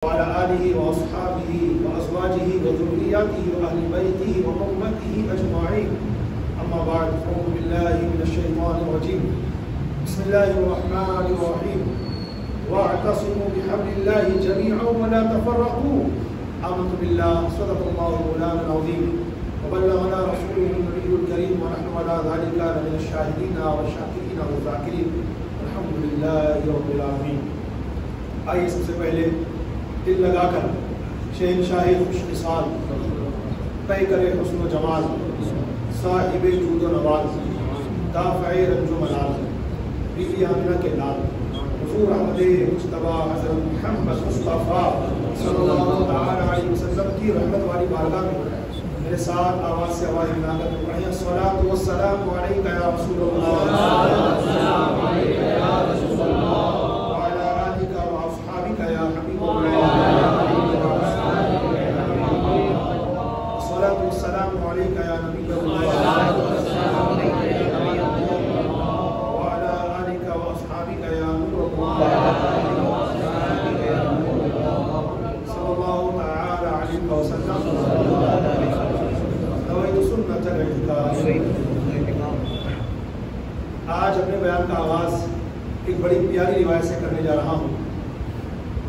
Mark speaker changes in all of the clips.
Speaker 1: وعلى آله وأصحابه وأزواجه وذرياته وأهل بيته وأمته أجمعين. أما بعد فأعوذ بالله من الشيطان الرجيم. بسم الله الرحمن الرحيم. واعتصموا بحبل الله جميعا ولا تفرقوا. آمنت بالله صدق الله مولانا العظيم وبلغنا رسوله النبي الكريم ونحن على ذلك من الشاهدين والشاكرين والذاكرين الحمد لله رب العالمين. آئیے سب سے پہلے دل لگا کر شہنشاہ خوش مثال طے کرے حسن و جمال صاحب جود و نواز دافع رنج و ملال بیوی آمنہ کے لال حضور احمد مجتبیٰ حضرت محمد مصطفیٰ صلی اللہ تعالی علیہ وسلم کی رحمت والی بارگاہ میں میرے ساتھ آواز سے آواز ملا کر پڑھیں الصلاۃ والسلام علیک یا رسول اللہ السلام علیک یا نبی اللہ وعلی آلک و اصحابک یا نور اللہ صلی اللہ تعالی علیہ وسلم. نویت سنت الاعتکاف. آج اپنے بیان کا آغاز ایک بڑی پیاری روایت سے کرنے جا رہا ہوں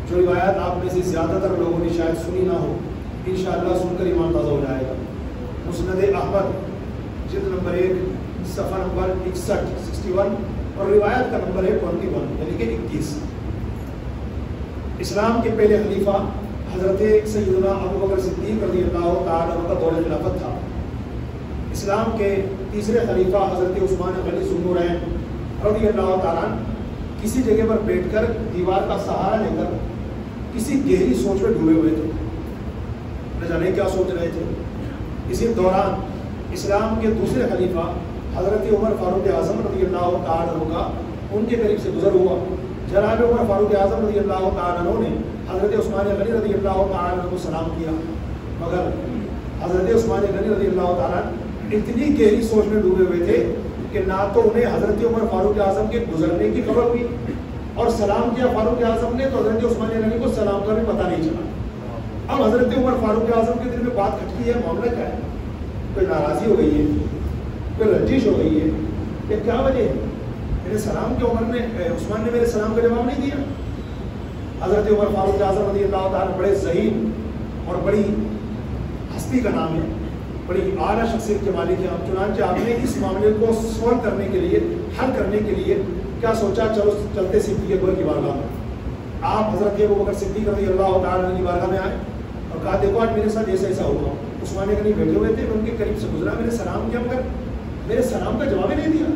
Speaker 1: جو روایت آپ میں سے زیادہ تر لوگوں نے شاید سنی نہ ہو. انشاءاللہ سن کر ایمان تازہ ہو جائے گا. مسند احمد جلد نمبر 1 صفحہ نمبر 61 اور روایت کا نمبر ہے 21 یعنی کہ 21. اسلام کے پہلے خلیفہ حضرت سیدنا ابوبکر صدیق رضی اللہ تعالیٰ عنہ کا دور خلافت تھا. اسلام کے تیسرے خلیفہ حضرت عثمان غنی ذو النورین رضی اللہ تعالیٰ کسی جگہ پر بیٹھ کر دیوار کا سہارا لے کر کسی گہری سوچ میں ڈوبے ہوئے تھے. نہ جانے کیا سوچ رہے تھے. اسی دوران اسلام کے دوسرے خلیفہ حضرت عمر فاروق اعظم رضی اللہ تعالیٰ عنہ کا ان کے قریب سے گزر ہوا. جناب عمر فاروق اعظم رضی اللہ تعالیٰ عنہ نے حضرت عثمان غنی رضی اللہ تعالیٰ عنہ کو سلام کیا مگر حضرت عثمان غنی رضی اللہ تعالیٰ اتنی گہری سوچ میں ڈوبے ہوئے تھے کہ نہ تو انہیں حضرت عمر فاروق اعظم کے گزرنے کی خبر ہوئی اور سلام کیا فاروق اعظم نے تو حضرت عثمان غنی کو سلام کا بھی پتہ نہیں چلا. اب حضرت عمر فاروق اعظم کے دل میں بات کھٹکی ہے. معاملہ کیا ہے؟ کوئی ناراضی ہو گئی ہے, کوئی رنجش ہو گئی ہے, یہ کیا وجہ ہے؟ میرے سلام کے عمر نے عثمان نے میرے سلام کا جواب نہیں دیا. حضرت عمر فاروق اعظم رضی اللہ تعالیٰ بڑے ذہین اور بڑی ہستی کا نام ہے, بڑی اعلیٰ شخصیت کے مالک ہیں. چنانچہ آپ نے اس معاملے کو سولو کرنے کے لیے, حل کرنے کے لیے کیا سوچا, چلو چلتے صدیق اکبر کی بارگاہ میں. آپ حضرت ابوبکر صدیق رضی اللہ تعالیٰ کی بارگاہ میں آئے اور کہا دیکھو آج میرے ساتھ ایسا ایسا ہوا. عثمان غنی بیٹھے ہوئے تھے, میں ان کے قریب سے گزرا, میرے سلام کیا مگر میرے سلام کا جواب ہی نہیں دیا.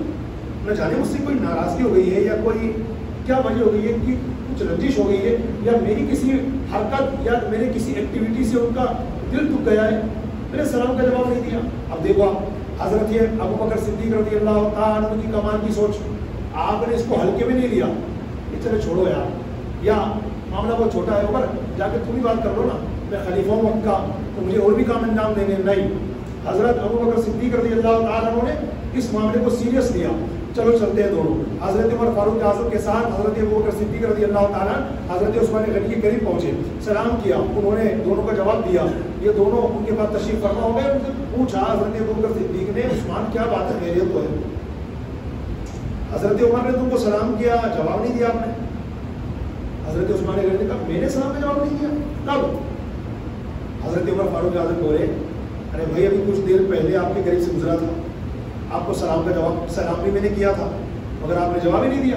Speaker 1: نہ جانے مجھ سے کوئی ناراضگی ہو گئی ہے یا کوئی کیا وجہ ہو گئی ہے کہ کچھ رنجش ہو گئی ہے یا میری کسی حرکت یا میرے کسی ایکٹیویٹی سے ان کا دل دکھ گیا ہے, میرے سلام کا جواب نہیں دیا. اب دیکھو حضرت ابوبکر صدیق رضی اللہ تعالیٰ عنہ کی کمال کی سوچ, آپ نے اس کو ہلکے میں نہیں لیا کہ چلے چھوڑو یار, یا معاملہ بہت چھوٹا ہے, اوپر جا کے تم ہی بات کر لو نا, میں خلیفہ ہوں وقت کا تو مجھے اور بھی کام انجام دیں گے. نہیں, حضرت ابوبکر صدیق رضی اللہ تعالیٰ عنہ نے اس معاملے کو سیریس لیا. چلو چلتے ہیں دونوں. حضرت عمر فاروق اعظم کے ساتھ حضرت ابوبکر صدیق رضی اللہ تعالیٰ حضرت عثمان غنی کے قریب پہنچے, سلام کیا, انہوں نے دونوں کا جواب دیا. یہ دونوں ان کے بعد تشریف فرما ہو گئے. ان سے پوچھا حضرت ابوبکر صدیق نے, عثمان کیا بات ہے, خیریت تو ہے؟ حضرت عمر نے تم کو سلام کیا, جواب نہیں دیا آپ نے. حضرت عثمان غنی نے کہا میں نے سلام کا جواب نہیں دیا. کب؟ حضرت عمر فاروق اعظم بولے ارے بھائی ابھی کچھ دیر پہلے آپ کے قریب سے گزرا تھا, آپ کو سلام کا جواب سلام بھی میں نے کیا تھا مگر آپ نے جواب ہی نہیں دیا.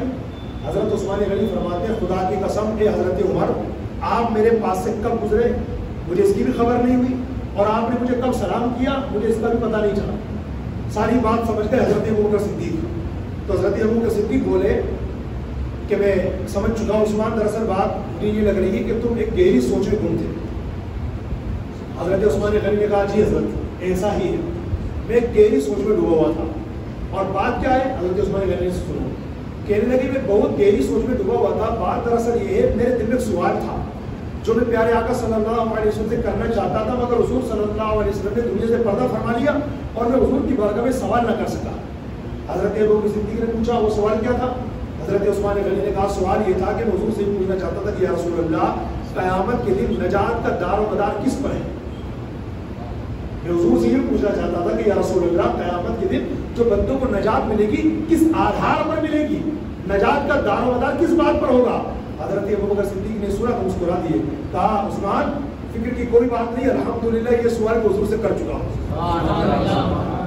Speaker 1: حضرت عثمان غنی فرماتے ہیں خدا کی قسم اے حضرت عمر, آپ میرے پاس سے کب گزرے مجھے اس کی بھی خبر نہیں ہوئی اور آپ نے مجھے کب سلام کیا مجھے اس کا بھی پتہ نہیں چلا. ساری بات سمجھ گئے حضرت ابوبکر صدیق. تو حضرت ابوبکر صدیق بولے کہ میں سمجھ چکا ہوں عثمان, دراصل بات مجھے یہ لگ رہی ہے کہ تم ایک گہری سوچ میں گم تھے. حضرت عثمان غنی نے کہا جی حضرت ایسا ہی ہے, میں ایک گہری سوچ میں ڈوبا ہوا تھا. اور بات کیا ہے؟ حضرت عثمان غنی سے سنو. کہنے لگے میں بہت گہری سوچ میں ڈوبا ہوا تھا. بات دراصل یہ ہے میرے دل میں ایک سوال تھا جو میں پیارے آقا صلی اللہ علیہ وسلم سے کرنا چاہتا تھا مگر حضور صلی اللہ علیہ وسلم نے دنیا سے پردہ فرما لیا اور میں حضور کی بارگاہ میں سوال نہ کر سکا. حضرت ابوبکر صدیق نے پوچھا وہ سوال کیا تھا؟ حضرت عثمان غنی نے کہا سوال یہ تھا کہ میں حضور سے پوچھنا چاہتا تھا کہ یا رسول اللہ قیامت کے دن نجات کا دار و مدار کس پر ہے؟ میں حضور سے یہ پوچھنا چاہتا تھا کہ یا رسول اللہ قیامت کے دن جو بندوں کو نجات ملے گی کس آدھار پر ملے گی؟ نجات کا دار و مدار کس بات پر ہوگا؟ حضرت ابوبکر صدیق نے سورہ کو مسکرا دیے، کہا عثمان فکر کی کوئی بات نہیں، الحمدللہ یہ سوال کو حضور سے کر چکا ہوں۔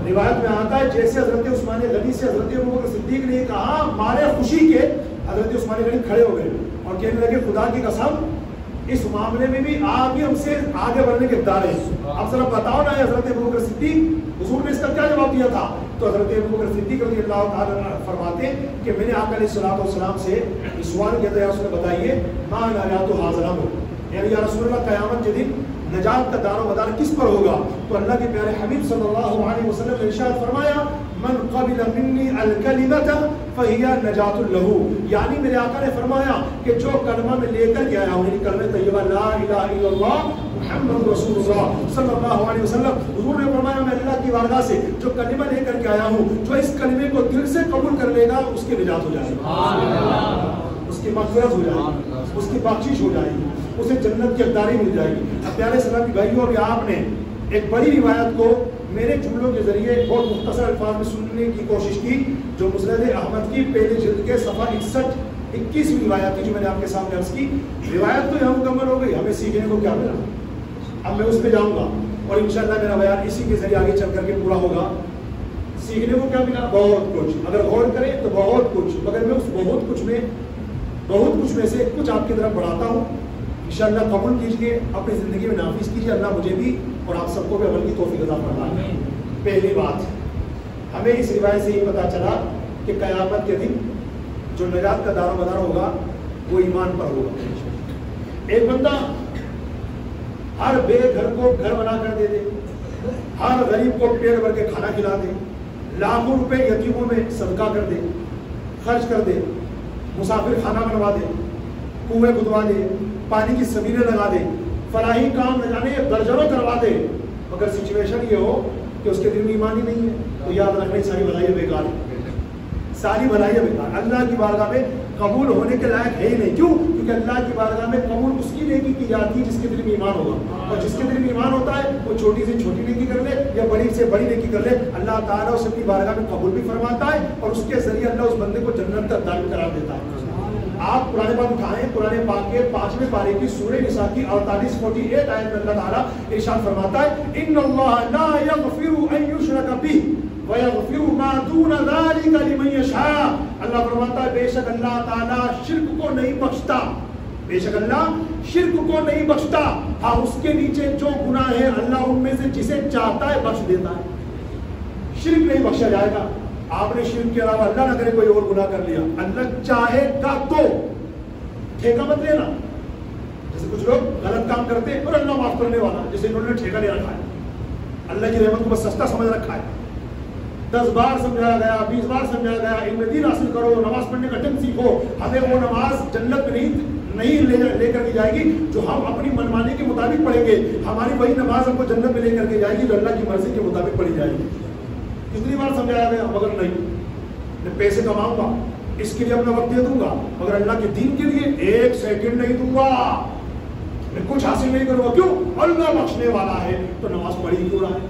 Speaker 1: روایت میں آتا ہے جیسے حضرت عثمان غنی سے حضرت ابوبکر صدیق نے کہا مارے خوشی کے، حضرت عثمان غنی کھڑے ہو گئے اور کہنے لگے خدا کی قسم اس معاملے میں بھی آپ ہی ہم سے آگے بڑھنے کے دار ہیں، اب ذرا بتاؤ نا حضرت ابوبکر صدیق، حضور نے اس کا کیا جواب دیا تھا؟ تو حضرت ابوبکر صدیق رضی اللہ تعالیٰ عنہ فرماتے ہیں کہ میں نے آقا علیہ الصلوۃ والسلام سے سوال کیا تھا، یا رسول اللہ بتائیے ما نجات حاضر ہو، یعنی یا رسول اللہ قیامت کے دن نجات کا دار و مدار کس پر ہوگا؟ تو اللہ کے پیارے حبیب صلی اللہ علیہ وسلم نے ارشاد فرمایا من قبل منی الکلمۃ فہی نجات لہ، یعنی میرے آقا نے فرمایا کہ جو کلمہ میں لے کر کے آیا ہوں، یعنی کلمہ طیبہ لا الہ الا اللہ محمد رسول اللہ صلی اللہ علیہ وسلم، حضور نے فرمایا میں اللہ کی بارگاہ سے جو کلمہ لے کر کے آیا ہوں، جو اس کلمے کو دل سے قبول کر لے گا اس کی نجات ہو جائے گی، اس کی مغفرت ہو جائے گی، اس کی بخشش ہو جائے گی، اسے جنت کی حقداری مل جائے گی۔ اب پیارے اسلامی بھائیوں، ابھی آپ نے ایک بڑی روایت کو میرے جملوں کے ذریعے بہت مختصر الفاظ میں سننے کی کوشش کی، جو مسند احمد کی پہلے جلد کے صفحہ 61 روایت تھی جو میں نے آپ کے سامنے عرض کی۔ روایت تو یہاں مکمل ہو گئی، ہمیں سیکھنے کو کیا ملا؟ اب میں اس پہ جاؤں گا اور انشاءاللہ میرا بیان اسی کے ذریعے آگے چل کر کے پورا ہوگا۔ سیکھنے کو کیا ملا؟ بہت کچھ، اگر غور کریں تو بہت کچھ، مگر میں اس بہت کچھ میں سے کچھ آپ کی طرف بڑھاتا ہوں، انشاءاللہ قبول کیجئے، اپنی زندگی میں نافذ کیجئے، اللہ مجھے بھی اور آپ سب کو بھی عمل کی توفیق عطا فرمائے۔ پہلی بات، ہمیں اس روایت سے یہ پتا چلا کہ قیامت کے دن جو نجات کا دار و مدار ہوگا وہ ایمان پر ہوگا۔ ایک بندہ ہر بے گھر کو گھر بنا کر دے دے، ہر غریب کو پیٹ بھر کے کھانا کھلا دے، لاکھوں روپے یتیموں میں صدقہ کر دے، خرچ کر دے، مسافر خانہ بنوا دے، کنویں کھدوا دے، پانی کی سبیلیں لگا دے، فلاحی کام نہ جانے درجنوں کروا دے، مگر سچویشن یہ ہو کہ اس کے دل میں ایمان ہی نہیں ہے، تو یاد رکھنے ساری بھلائیاں بیکار ہیں، ساری بھلائیاں بیکار، اللہ کی بارگاہ میں قبول ہونے کے لائق ہے ہی نہیں۔ کیوں؟ کیونکہ اللہ کی بارگاہ میں قبول اس کی نیکی کی جاتی ہے جس کے دل میں ایمان ہوگا، اور جس کے دل میں ایمان ہوتا ہے وہ چھوٹی سے چھوٹی نیکی کر لے یا بڑی سے بڑی نیکی کر لے، اللہ تعالیٰ اسے اپنی بارگاہ میں قبول بھی فرماتا ہے اور اس کے ذریعے اللہ اس بندے کو جنت کا داخل قرار دیتا ہے۔ آپ قرآن پاک اٹھائیں، قرآن پاک کے 5ویں پارے کی سورہ نساء کی 48 آیت میں اللہ تعالیٰ ارشاد فرماتا ہے ان اللہ لا یغفر ان یشرک بہ وَيَغْفِرُ مَا دُونَ ذَلِكَ لِمَن يَشَاءُ، اللہ فرماتا ہے بے شک اللہ تعالیٰ شرک کو نہیں بخشتا، بے شک اللہ شرک کو نہیں بخشتا، ہاں اس کے نیچے جو گناہ ہے اللہ ان میں سے جسے چاہتا ہے بخش دیتا ہے، شرک نہیں بخشا جائے گا۔ آپ نے شرک کے علاوہ اللہ نہ کرے کوئی اور گناہ کر لیا، اللہ چاہے گا تو ٹھیکہ مت لینا، جیسے کچھ لوگ غلط کام کرتے ہیں اور اللہ معاف کرنے والا، جیسے انہوں نے ٹھیکہ لے رکھا ہے، اللہ کی رحمت کو بس سستا سمجھ رکھا ہے، 10 بار سمجھایا گیا، 20 بار سمجھایا گیا، علم دین حاصل کرو، نماز پڑھنے کا ڈھنگ سیکھو، ہمیں وہ نماز جنت میں نہیں لے کر کے جائے گی جو ہم اپنی منمانی کے مطابق پڑھیں گے، ہماری وہی نماز ہم کو جنت میں لے کر کے جائے گی جو اللہ کی مرضی کے مطابق پڑھی جائے گی۔ کتنی بار سمجھایا گیا، مگر نہیں، میں پیسے کماؤں گا اس کے لیے اپنا وقت دے دوں گا، مگر اللہ کے دین کے لیے 1 سیکنڈ نہیں دوں گا، میں کچھ حاصل نہیں کروں گا۔ کیوں؟ اللہ بخشنے والا ہے، تو نماز پڑھی کیوں رہا ہے؟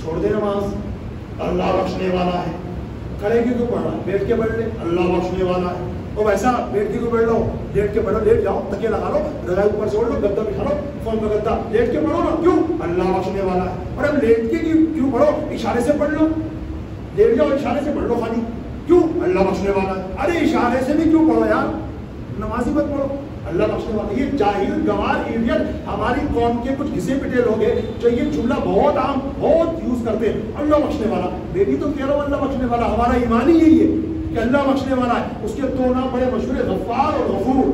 Speaker 1: چھوڑ دے نماز، اللہ بخشنے والا ہے، کھڑے کی کیوں پڑھ رہا ہے؟ بیٹھ کے پڑھ لے، اللہ بخشنے والا ہے، اور ویسا بیٹھ کے کیوں پڑھ لو، لیٹ کے پڑھو، لیٹ جاؤ، تکیہ لگا لو، رضائی اوپر سے اوڑھ لو، گدا بچھا لو، فون میں گدا، لیٹ کے پڑھو نا، کیوں؟ اللہ بخشنے والا ہے۔ اور اب لیٹ کے کیوں پڑھو؟ اشارے سے پڑھ لو، لیٹ جاؤ اشارے سے پڑھ لو خالی، کیوں؟ اللہ بخشنے والا ہے۔ ارے اشارے سے بھی کیوں پڑھو یار، نمازی مت پڑھو، اللہ بخشنے والا۔ یہ جاہل گوار ایڈیٹ ہماری قوم کے کچھ گھسے پٹے لوگ ہیں جو یہ جملہ بہت عام بہت یوز کرتے ہیں، اللہ بخشنے والا۔ میں بھی تو کہہ رہا ہوں اللہ بخشنے والا، ہمارا ایمان ہی یہی ہے کہ اللہ بخشنے والا ہے۔ اس کے 2 نام بڑے مشہور ہیں، غفار اور غفور،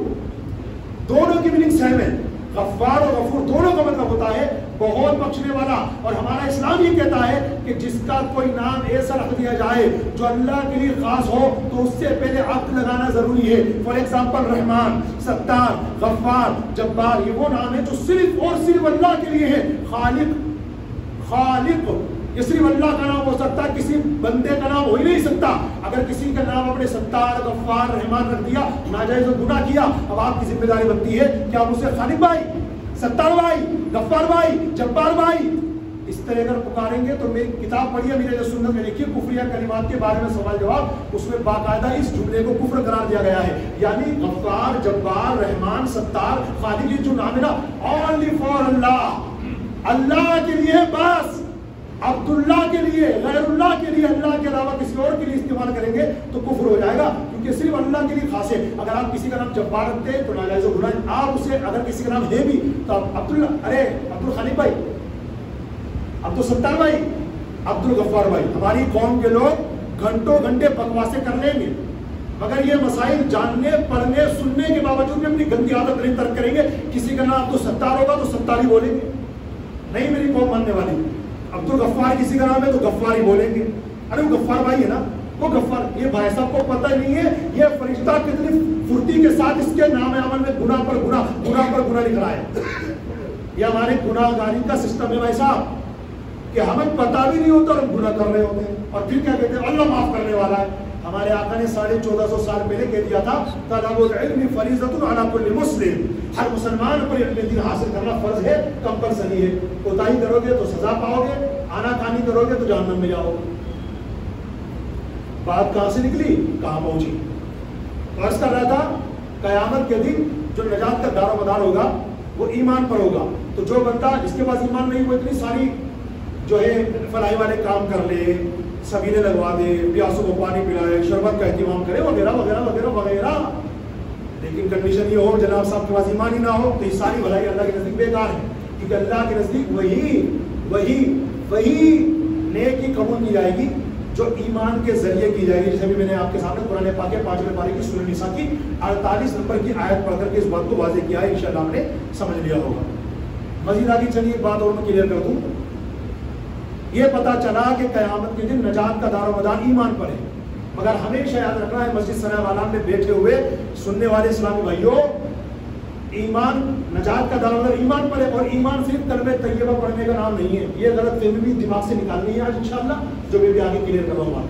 Speaker 1: دونوں کی میننگ سیم ہے۔ غفار اور غفور دونوں کا مطلب ہوتا ہے بہت بخشنے والا، اور ہمارا اسلام یہ کہتا ہے کہ جس کا کوئی نام ایسا رکھ دیا جائے جو اللہ کے لیے خاص ہو تو اس سے پہلے عقد لگانا ضروری ہے۔ فار ایگزامپل رحمان، ستار، غفار، جبار، یہ وہ نام ہے جو صرف اور صرف اللہ کے لیے ہے۔ خالق یہ صرف اللہ کا نام ہو سکتا ہے, کسی بندے کا نام ہو ہی نہیں سکتا. اگر کسی کا نام اپنے ستار, غفار, رحمان رکھ دیا, ناجائز گناہ کیا, اب آپ کی ذمہ داری بنتی ہے کہ آپ اسے خالق بھائی, ستار بھائی, غفار بھائی, جبار بھائی اس طرح اگر پکاریں گے تو میری کتاب پڑھیے, میرے جو سنت میں لکھی کفریہ کلمات کے بارے میں سوال جواب, اس میں باقاعدہ اس جملے کو کفر قرار دیا گیا ہے. یعنی غفار, جبار, رحمان, ستار, خالق, یہ جو نام ہے نا اونلی فار اللہ, اللہ کے لیے بس, عبداللہ کے لیے, غیر اللہ کے لیے, اللہ کے علاوہ کسی اور کے لیے استعمال کریں گے تو کفر ہو جائے گا, کیونکہ صرف اللہ کے لیے خاص ہے. اگر آپ کسی کا نام جبار رکھتے ہیں تو ناجائز و گناہ. آپ اسے اگر کسی کا نام ہے بھی تو آپ عبداللہ, ارے عبدالخالق بھائی, عبدالستار بھائی, عبدالغفار بھائی, ہماری قوم کے لوگ گھنٹوں گھنٹے بکواسیں کر لیں گے مگر یہ مسائل جاننے, پڑھنے, سننے کے باوجود بھی اپنی گندی عادت نہیں ترک کریں گے. کسی کا نام عبدالستار ہوگا تو ستار ہی بولیں گے, نہیں میری قوم ماننے والی. عبدالغفار کسی کا نام ہے تو غفار ہی بولیں گے, ارے وہ غفار بھائی ہے نا, وہ غفار. یہ بھائی صاحب کو پتہ نہیں ہے یہ فرشتہ کتنی پھرتی کے ساتھ اس کے نام عمل میں گناہ پر گناہ, گناہ پر گناہ لکھ رہا ہے. یہ ہمارے گناہ گاری کا سسٹم ہے بھائی صاحب, کہ ہمیں پتہ بھی نہیں ہوتا اور ہم گناہ کر رہے ہوتے ہیں, اور پھر کیا کہتے ہیں اللہ معاف کرنے والا ہے. ہمارے آقا نے 1450 سال پہلے کہہ دیا تھا طلب العلم فریضۃ علی کل مسلم, ہر مسلمان پر علم دین حاصل کرنا فرض ہے, کمپلسری ہے. کوتاہی کرو گے تو سزا پاؤ گے, آنا کانی کرو گے تو جہنم میں جاؤ گے. بات کہاں سے نکلی کہاں پہنچی. عرض کر رہا تھا قیامت کے دن جو نجات کا دار و مدار ہوگا وہ ایمان پر ہوگا. تو جو بندہ جس کے پاس ایمان نہیں, وہ اتنی ساری جو ہے فلاحی والے کام کر لے, سبیلے لگوا دے, پیاسوں کو پانی پلائے, شربت کا اہتمام کرے وغیرہ وغیرہ وغیرہ وغیرہ, لیکن کنڈیشن یہ ہو جناب صاحب کے پاس ایمان ہی نہ ہو تو یہ ساری بھلائی اللہ کے نزدیک بیکار ہے. کیونکہ اللہ کے نزدیک وہی نیکی قبول کی جائے گی جو ایمان کے ذریعے کی جائے گی. جیسے بھی میں نے آپ کے سامنے قرآن پاک کے 5ویں پارے کی سورہ النساء کی 48 نمبر کی آیت پڑھ کر کے اس بات کو واضح کیا ہے, انشاءاللہ ہم نے سمجھ لیا ہوگا. مزید آگے چلیے ایک بات اور میں کلیئر کر دوں. یہ پتا چلا کہ قیامت کے دن نجات کا دار و مدار ایمان پر ہے, مگر ہمیشہ یاد رکھنا ہے مسجد ثنا والان میں بیٹھے ہوئے سننے والے اسلامی بھائیوں, ایمان, نجات کا دار و مدار ایمان پر ہے, اور ایمان صرف کلمہ طیبہ پڑھنے کا نام نہیں ہے. یہ غلط فہمی بھی دماغ سے نکالنی ہے آج انشاءاللہ, جو میں بھی آگے کلیئر کروں گا.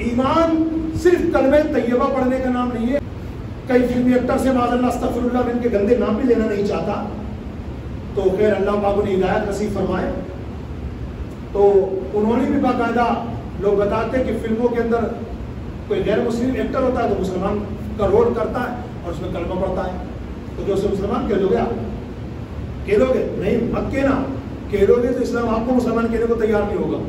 Speaker 1: ایمان صرف کلمہ طیبہ پڑھنے کا نام نہیں ہے. کئی فلمی ایکٹر سے معاذ اللہ استغفر اللہ, میں ان کے گندے نام بھی لینا نہیں چاہتا, تو خیر اللہ پاک انہیں ہدایت نصیب فرمائے. تو انہوں نے بھی باقاعدہ, لوگ بتاتے کہ فلموں کے اندر کوئی غیر مسلم ایکٹر ہوتا ہے تو مسلمان کا رول کرتا ہے اور اس میں کلمہ پڑھتا ہے, تو جو اسے مسلمان کہہ دو گے, کہہ دو گے, نہیں مت کہنا, کہہ دو گے تو اسلام آپ کو مسلمان کہنے کو تیار نہیں ہوگا.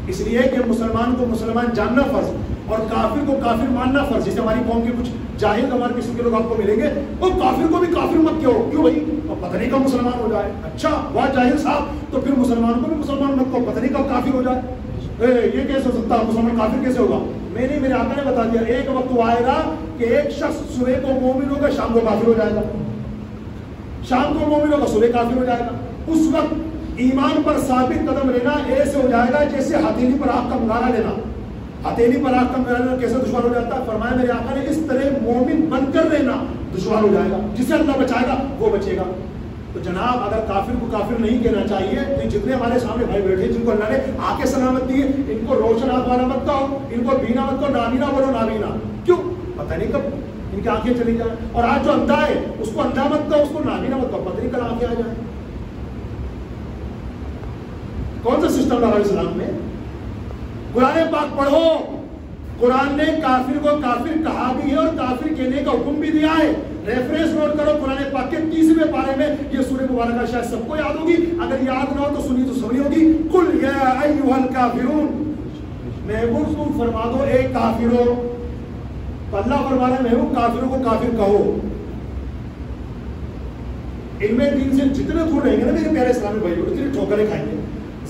Speaker 1: اس لیے کہ مسلمان کو مسلمان جاننا فرض اور کافر کو کافر ماننا فرض. جیسے ہماری قوم کے کچھ جاہل ہمارے قسم کے لوگ آپ کو ملیں گے, وہ کافر کو بھی کافر مت کہو, کیوں بھائی پتہ نہیں کب مسلمان ہو جائے. اچھا واہ جاہل صاحب, تو پھر مسلمان کو بھی مسلمان مت کہو, پتہ نہیں کب کافر ہو جائے. یہ کیسے ہو سکتا ہے, مسلمان کافر کیسے ہوگا؟ میں نے, میرے آقا نے بتا دیا, ایک وقت وہ آئے گا کہ ایک شخص صبح کو مومن ہوگا, شام کو کافر ہو جائے گا, شام کو مومن ہوگا, صبح کافر ہو جائے گا. اس وقت ایمان پر ثابت قدم لینا ایسے ہو جائے گا جیسے ہتھیلی پر آگ کا انگارہ لینا. ہتھیلی پر آگ کا انگارہ لینا کیسے دشوار ہو جاتا ہے؟ فرمایا میرے آقا نے اس طرح مومن بن کر رہنا دشوار ہو جائے گا. جسے اللہ بچائے گا وہ بچے گا. تو جناب اگر کافر کو کافر نہیں کہنا چاہیے تو جتنے ہمارے سامنے بھائی بیٹھے جن کو اللہ نے آنکھیں سلامت دی ہے, ان کو روشن آنکھ والا مت کہو, ان کو بینا مت کہو, نابینا بولو نابینا. کیوں؟ پتہ نہیں کب ان کی آنکھیں چلی جائیں. اور آج جو اندھا ہے اس کو اندھا مت کہو, اس کو نابینا مت کہو, پتہ نہیں کل آنکھیں آ جائیں. کون سا سسٹم ڈالا اسلام میں؟ قرآن پاک پڑھو, قرآن نے کافر کو کافر کہا بھی ہے اور کافر کہنے کا حکم بھی دیا ہے. ریفرنس نوٹ کرو قرآن پاک کے 30ویں پارے میں, یہ سورہ مبارکہ شاید سب کو یاد ہوگی, اگر یاد نہ ہو تو سنی تو سنی ہوگی. قل یا ایھا الکافرون, محبوب تم فرما دو اے کافروں. اللہ فرما رہا ہے محبوب کافروں کو کافر کہو. علم دین سے جتنے دور رہیں گے نا میرے پیارے اسلامی بھائیوں, اتنی ٹھوکریں کھائیں گے.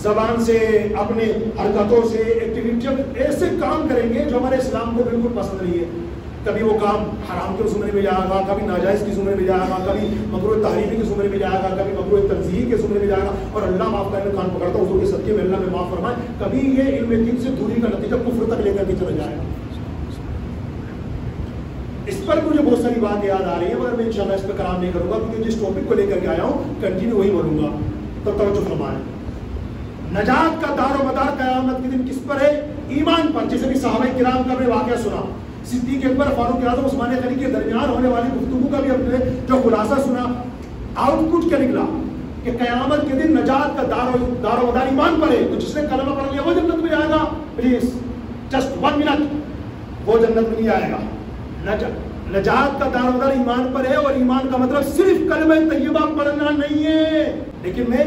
Speaker 1: زبان سے, اپنے حرکتوں سے, ایکٹیویٹی ایسے کام کریں گے جو ہمارے اسلام کو بالکل پسند نہیں ہے. کبھی وہ کام حرام کے زمرے میں جائے گا, کبھی ناجائز کے زمرے میں جائے گا, کبھی مکروہ تحریمی کے زمرے میں جائے گا, کبھی مکروہ تنزیہی کے زمرے میں جائے گا. اور اللہ معاف کرنے کان پکڑتا ہے حضور کے صدقے میں, اللہ میں معاف فرمائے. کبھی یہ علم دین سے دوری کا نتیجہ کفر تک لے کر کے چلا جائے گا. اس پر مجھے بہت ساری بات یاد آ رہی ہے, مگر میں انشاءاللہ اس پہ کلام نہیں کروں گا, کیونکہ جس ٹاپک کو لے کر کے آیا ہوں کنٹینیو وہی بولوں گا. تب توجہ فرمائیں. نجات کا دار و مدار قیامت کے دن کس پر ہے؟ ایمان پر. جیسے کہ صحابہ کرام کا ہم نے واقعہ سنا, صدیق اکبر, فاروق اعظم, عثمان غنی کے درمیان ہونے والی گفتگو کا بھی ہم نے جو خلاصہ سنا. آؤٹ پٹ کیا نکلا کہ قیامت کے دن نجات کا دار و مدار ایمان پر ہے. تو جس نے کلمہ پڑھ لیا وہ جنت میں جائے گا. پلیز جسٹ 1 منٹ, وہ جنت میں نہیں آئے گا. نجات کا دار و مدار ایمان پر ہے, اور ایمان کا مطلب صرف کلمہ طیبہ پڑھنا نہیں ہے. لیکن میں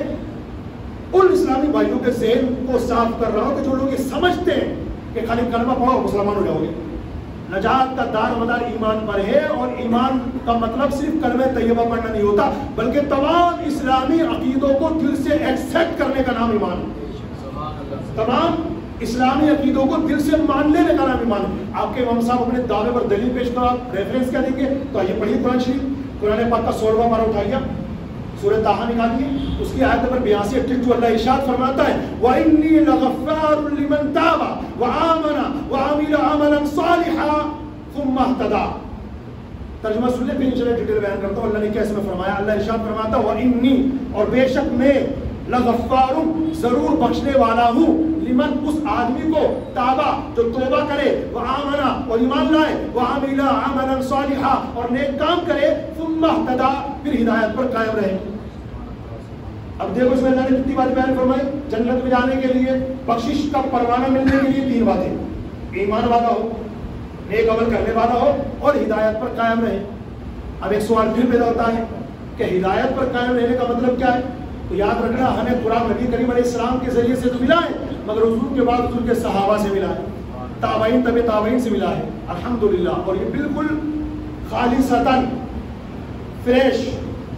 Speaker 1: ان اسلامی بھائیوں کے ذہن کو صاف کر رہا ہوں کہ جو لوگ یہ سمجھتے ہیں کہ خالی کلمہ پڑھو مسلمان ہو جاؤ گے. نجات کا دار و مدار ایمان پر ہے, اور ایمان کا مطلب صرف کلمہ طیبہ پڑھنا نہیں ہوتا, بلکہ تمام اسلامی عقیدوں کو دل سے ایکسیپٹ کرنے کا نام ایمان. تمام اسلامی عقیدوں کو دل سے مان لینے کا نام ایمان. آپ کے امام صاحب اپنے دعوے پر دلیل پیش کرو, آپ ریفرنس کیا دیں گے؟ تو آئیے پڑھیے قرآن شریف. قرآن پاک کا 16واں پارہ اٹھائیے, سورہ طٰہٰ نکالیے, اس کی آیت نمبر 82 82 اللہ ارشاد فرماتا ہے وَإِنِّي لَغَفَّارٌ لِمَن تَابَ وَآمَنَ وَعَمِلَ عَمَلًا صَالِحًا ثُمَّ اهْتَدَىٰ. ترجمہ سن لیں, پھر چلے ڈیٹیل بیان کرتا ہوں اللہ نے کیسے میں فرمایا. اللہ ارشاد فرماتا ہے وَإِنِّي, اور بے شک میں, لغفار, ضرور بخشنے والا ہوں, لمن, اس آدمی کو, تابا, جو توبہ کرے, وآمنا, اور ایمان لائے, وعمل عملا صالحا, اور نیک کام کرے, ثم اهتدى, پھر ہدایت پر قائم رہے. اب دیکھو اس میں اللہ نے کتنی باتیں بیان فرمائی. جنت میں جانے کے لیے, بخشش کا پروانہ ملنے کے لیے 3 باتیں: ایمان والا ہو, نیک عمل کرنے والا ہو, اور ہدایت پر قائم رہے. اب ایک سوال پھر پیدا ہوتا ہے کہ ہدایت پر قائم رہنے کا مطلب کیا ہے؟ تو یاد رکھنا, ہمیں قرآن نبی کریم علیہ السلام کے ذریعے سے تو ملا ہے, مگر حضور کے بعد حضور کے صحابہ سے ملا ہے, تابعین تبع تابعین سے ملا ہے, الحمدللہ. اور یہ بالکل خالصتاً فریش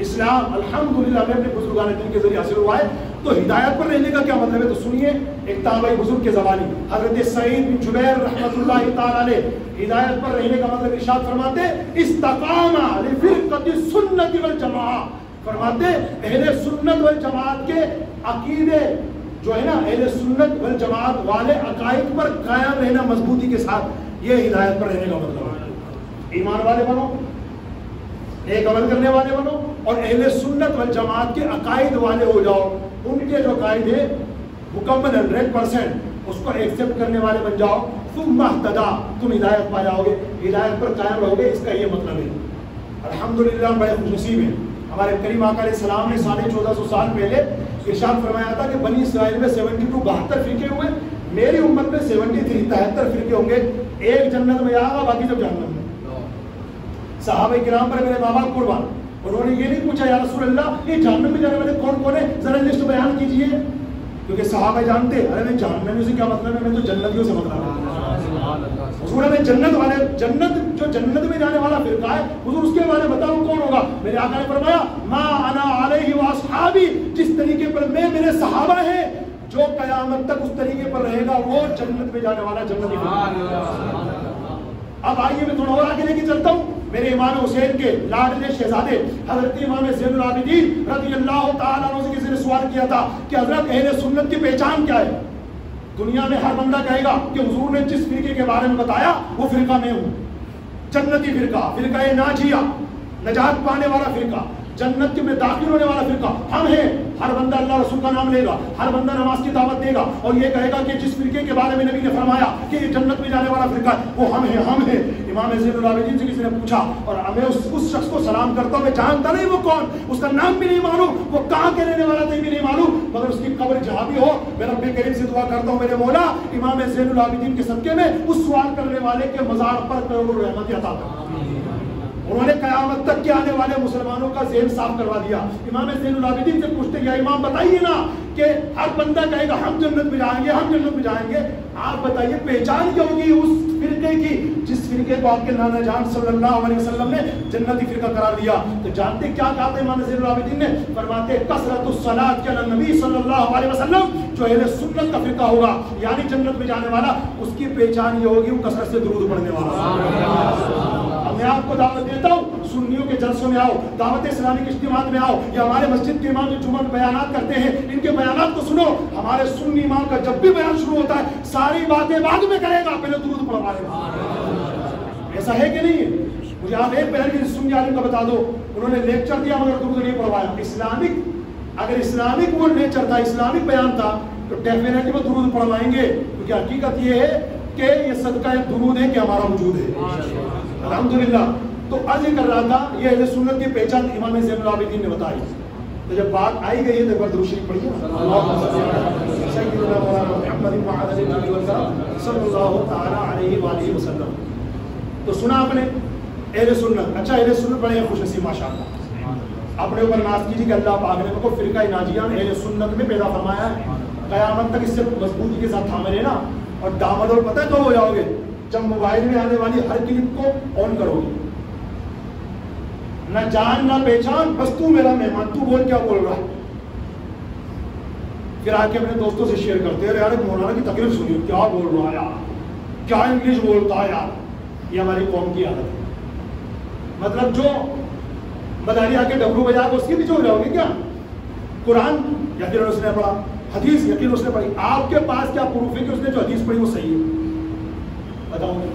Speaker 1: اسلام الحمدللہ میں اپنے بزرگان دین کے ذریعے حاصل ہوا ہے. تو ہدایت پر رہنے کا کیا مطلب ہے؟ تو سنیے, ایک تابعی بزرگ کے زبانی حضرت سعید بن جبیر رحمۃ اللہ تعالی علیہ, ہدایت پر رہنے کا مطلب ارشاد فرماتے استقام لفرقۃ السنۃ والجماعہ. فرماتے اہل سنت والجماعت کے عقیدے جو ہے نا, اہل سنت والجماعت والے عقائد پر قائم رہنا مضبوطی کے ساتھ, یہ ہدایت پر رہنے کا مطلب ہے. ایمان والے بنو, نیک عمل کرنے والے بنو, اور اہل سنت والجماعت کے عقائد والے ہو جاؤ. ان کے جو عقائد ہے مکمل 100% اس کو ایکسیپٹ کرنے والے بن جاؤ. ثم اهتدى, تم ہدایت پا جاؤ گے, ہدایت پر قائم رہو گے. اس کا یہ مطلب ہے. الحمدللہ بڑے خوش نصیب ہیں. ہمارے کریم آقا علیہ السلام نے 1450 سال پہلے ارشاد فرمایا تھا کہ بنی اسرائیل میں 72 فرقے ہوئے, میری امت میں 73 73 فرقے ہوں گے. ایک جنت میں جائے گا, باقی سب جہنم میں. صحابہ کرام پر میرے ماں باپ قربان, انہوں نے یہ نہیں پوچھا یا رسول اللہ یہ جہنم میں جانے والے کون کون ہیں, ذرا لسٹ بیان کیجئے, کیونکہ صحابہ جانتے ارے میں جہنم سے کیا مطلب ہے, میں تو جنتیوں سے مطلب ہے. حضور نے جنت والے, جنت جو جنت میں جانے والا فرقہ ہے, حضور اس کے بارے میں بتاؤ کون ہوگا. میرے آقا نے فرمایا ما انا علیہ واصحابی, جس طریقے پر میں میرے صحابہ ہیں, جو قیامت تک اس طریقے پر رہے گا وہ جنت میں جانے والا جنتی فرقہ. اب آئیے میں تھوڑا اور آگے لے کے چلتا ہوں. میرے امام حسین کے لاڈلے شہزادے حضرت امام زین العابدین رضی اللہ تعالیٰ عنہ سے کسی نے سوال کیا تھا کہ حضرت اہل سنت کی پہچان کیا ہے؟ دنیا میں ہر بندہ کہے گا کہ حضور نے جس فرقے کے بارے میں بتایا وہ فرقہ میں ہوں, جنتی فرقہ, فرقہ ناجیہ, نجات پانے والا فرقہ, جنت میں داخل ہونے والا فرقہ ہم ہیں. ہر بندہ اللہ رسول کا نام لے گا, ہر بندہ نماز کی دعوت دے گا, اور یہ کہے گا کہ جس فرقے کے بارے میں نبی نے فرمایا کہ یہ جنت میں جانے والا فرقہ ہے وہ ہم ہیں, ہم ہیں. امام زین العابدین سے کسی نے پوچھا, اور میں اس شخص کو سلام کرتا ہوں, میں جانتا نہیں وہ کون, اس کا نام بھی نہیں معلوم, وہ کہاں کے رہنے والا تھا بھی نہیں معلوم, مگر اس کی قبر جہاں بھی ہو میں رب کریم سے دعا کرتا ہوں میرے مولا امام زین العابدین کے صدقے میں اس سوال کرنے والے کے مزار پر کروڑوں رحمت عطا کر. انہوں نے قیامت تک کے آنے والے مسلمانوں کا ذہن صاف کروا دیا. امام زین العابدین سے پوچھتے یا امام بتائیے نا کہ ہر بندہ کہے گا ہم جنت میں جائیں گے, ہم جنت میں جائیں گے, آپ بتائیے پہچان کیا ہوگی اس فرقے کی جس فرقے کو آپ کے نانا جان صلی اللہ علیہ وسلم نے جنتی فرقہ قرار دیا؟ تو جانتے کیا کہا تھا امام زین العابدین نے؟ فرماتے کثرت الصلاۃ علی النبی صلی اللہ علیہ وسلم. جو اہل سنت کا فرقہ ہوگا یعنی جنت میں جانے والا, اس کی پہچان یہ ہوگی وہ کثرت سے درود پڑھنے والا. میں آپ کو دعوت دیتا ہوں سنیوں کے جلسوں میں آؤ, دعوت اسلامی کے اجتماعات میں آؤ, یا ہمارے مسجد کے امام جو جمعہ میں بیانات کرتے ہیں ان کے بیانات کو سنو. ہمارے سنی امام کا جب بھی بیان شروع ہوتا ہے ساری باتیں بعد میں کرے گا, پہلے درود پڑھوائے گا. ایسا ہے کہ نہیں ہے؟ مجھے آپ ایک پہلے کی سنی عالم کا بتا دو, انہوں نے لیکچر دیا مگر درود نہیں پڑھوایا. اسلامک اگر اسلامک وہ نیچر تھا, اسلامک بیان تھا, تو ڈیفینیٹلی وہ درود پڑھوائیں گے، کیونکہ حقیقت یہ ہے کہ یہ صدقہ درود ہے کہ ہمارا وجود ہے الحمدللہ۔ تو عرض کر رہا تھا یہ اہل سنت کی پہچان امام زین العابدین نے بتائی، تو جب بات آئی گئی ہے تو ایک بار درود شریف پڑھیے سیدنا مولانا محمد صلی اللہ تعالی علیہ وآلہ وسلم۔ تو سنا آپ نے اہل سنت، اچھا اہل سنت بڑے خوش نصیب ماشاءاللہ، اپنے اوپر ناز کیجیے کہ اللہ پاک نے کو فرقہ ناجیہ اہل سنت میں پیدا فرمایا ہے، قیامت تک اس سے مضبوطی کے ساتھ تھامے رہنا، اور دامدور پتہ ہے کب ہو جاؤ گے؟ جب موبائل میں آنے والی ہر کلپ کو آن کرو گے، نہ جان نہ پہچان، بس تو میرا مہمان، تو بول کیا بول رہا ہے، پھر آ کے اپنے دوستوں سے شیئر کرتے ہیں، یار ایک مولانا کی تقریر سنی، کیا بول رہا ہے یار، کیا انگلش بولتا ہے یار۔ یہ ہماری قوم کی عادت ہے، مطلب جو مداری آ کے ڈبرو بجا کے اس کے پیچھے ہو جاؤ گے کیا؟ قرآن یقین اس نے پڑھا، حدیث یقین اس نے پڑھی، آپ کے پاس کیا پروف ہے کہ اس نے جو حدیث پڑھی وہ صحیح ہے؟ بتاؤ گے؟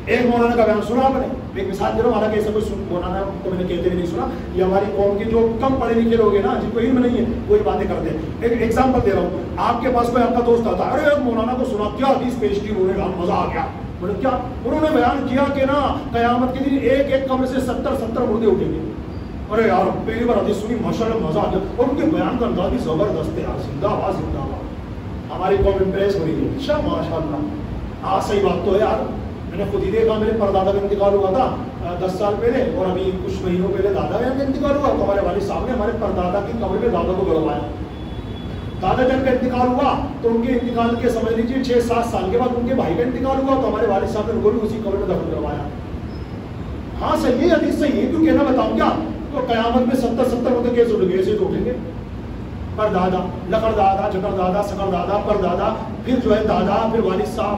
Speaker 1: ایک مولانا کا بیان سنا آپ نے، ایک مثال دے رہا ہوں، حالانکہ ایسا کوئی مولانا تو میں نے کہتے بھی نہیں سنا، یہ ہماری قوم کے جو کم پڑھے لکھے لوگ ہیں نا، جن کو علم نہیں ہے وہی باتیں کرتے ہیں۔ ایک ایگزامپل دے رہا ہوں، آپ کے پاس کوئی آپ کا دوست آتا ہے، ارے ایک مولانا کو سنا کیا حدیث پیش کی انہوں نے، مزہ آ گیا، بولے کیا؟ انہوں نے بیان کیا کہ نا قیامت کے دن ایک ایک قبر سے 70 مردے اٹھیں گے۔ ارے یار پہلی بار حدیث سنی، ماشاءاللہ مزہ آ گیا، اور ان کے بیان کا انداز بھی زبردست ہے یار، زندہ آباد زندہ آباد، ہماری قوم امپریس ہو رہی ہے، اچھا ماشاءاللہ۔ ہاں صحیح بات تو ہے یار، میں نے خود ہی دیکھا، میرے پردادا کا انتقال ہوا تھا 10 سال پہلے، اور ابھی کچھ مہینوں پہلے دادا کا انتقال ہوا، تو ہمارے والد صاحب نے ہمارے پردادا کی قبر میں دادا کو گڑوایا۔ دادا جب کا انتقال ہوا تو ان کے انتقال کے سمجھ لیجیے 6-7 سال کے بعد ان کے بھائی کا انتقال ہوا، تو ہمارے والد صاحب نے ان کو بھی اسی قبر میں دفن کروایا۔ ہاں صحیح ہے، حدیث صحیح ہے، کیوں کہنا بتاؤں کیا؟ تو قیامت میں 70 ہوتے کیسے اٹھ گئے، ایسے اٹھیں گے، پر دادا، لکڑ دادا، جکڑ دادا، سکڑ دادا، پر دادا، پھر جو ہے دادا، پھر والد صاحب،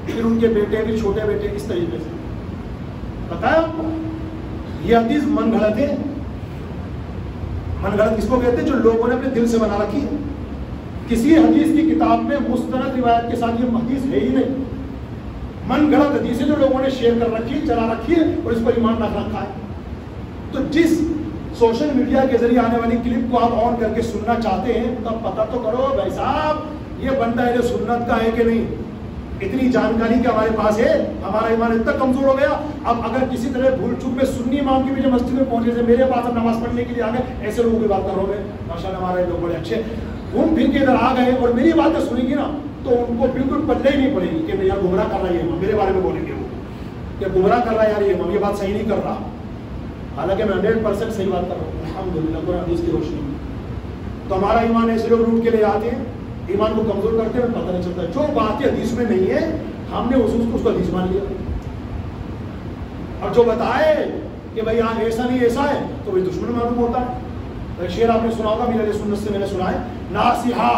Speaker 1: پھر ان کے بیٹے، پھر چھوٹے بیٹے، اس طریقے سے۔ بتایا یہ حدیث من گھڑت ہے۔ من گھڑت کس کو کہتے ہیں؟ جو لوگوں نے اپنے دل سے بنا رکھی ہے، کسی حدیث کی کتاب میں مستند روایت کے ساتھ یہ حدیث ہے ہی نہیں، من گھڑت حدیث ہے جو لوگوں نے شیئر کر رکھی، چلا رکھی ہے، اور اس پر ایمان رکھ رکھا ہے۔ تو جس سوشل میڈیا کے ذریعے آنے والی کلپ کو آپ آن کر کے سننا چاہتے ہیں، تب پتہ تو کرو بھائی صاحب یہ بندہ اہل سنت کا ہے کہ نہیں۔ اتنی جانکاری کہ ہمارے پاس ہے، ہمارا ایمان اتنا کمزور ہو گیا، اب اگر کسی طرح بھول چوک میں سنی امام کی وجہ مسجد میں پہنچے سے میرے پاس اب نماز پڑھنے کے لیے آ گئے، ایسے لوگوں کی بات کرو گے، ماشاءاللہ ہمارے لوگ بڑے اچھے، گھوم پھر کے ادھر آ گئے اور میری باتیں سنیں گی نا تو ان کو بالکل پلے ہی نہیں پڑے گی کہ یار گمراہ کر رہا ہے یہ امام، میرے بارے میں بولیں گے وہ کہ گمراہ کر رہا ہے یار یہ امام، یہ بات صحیح نہیں کر رہا، حالانکہ میں 100% صحیح بات کر رہا ہوں الحمدللہ قرآن حدیث کی روشنی میں۔ تو ہمارا ایمان ایسے لوگ لوٹ کے لے آتے ہیں، ایمان کو کمزور کرتے ہیں، پتہ نہیں چلتا، جو باتیں حدیث میں نہیں ہے ہم نے اس کو حدیث مان لیا، اور جو بتائے کہ بھائی یہاں ایسا نہیں ایسا ہے تو وہی دشمن معلوم ہوتا ہے۔ ایک شعر آپ نے سنا ہوگا، میرے سنت سے میں نے سنا ہے، ناصحہ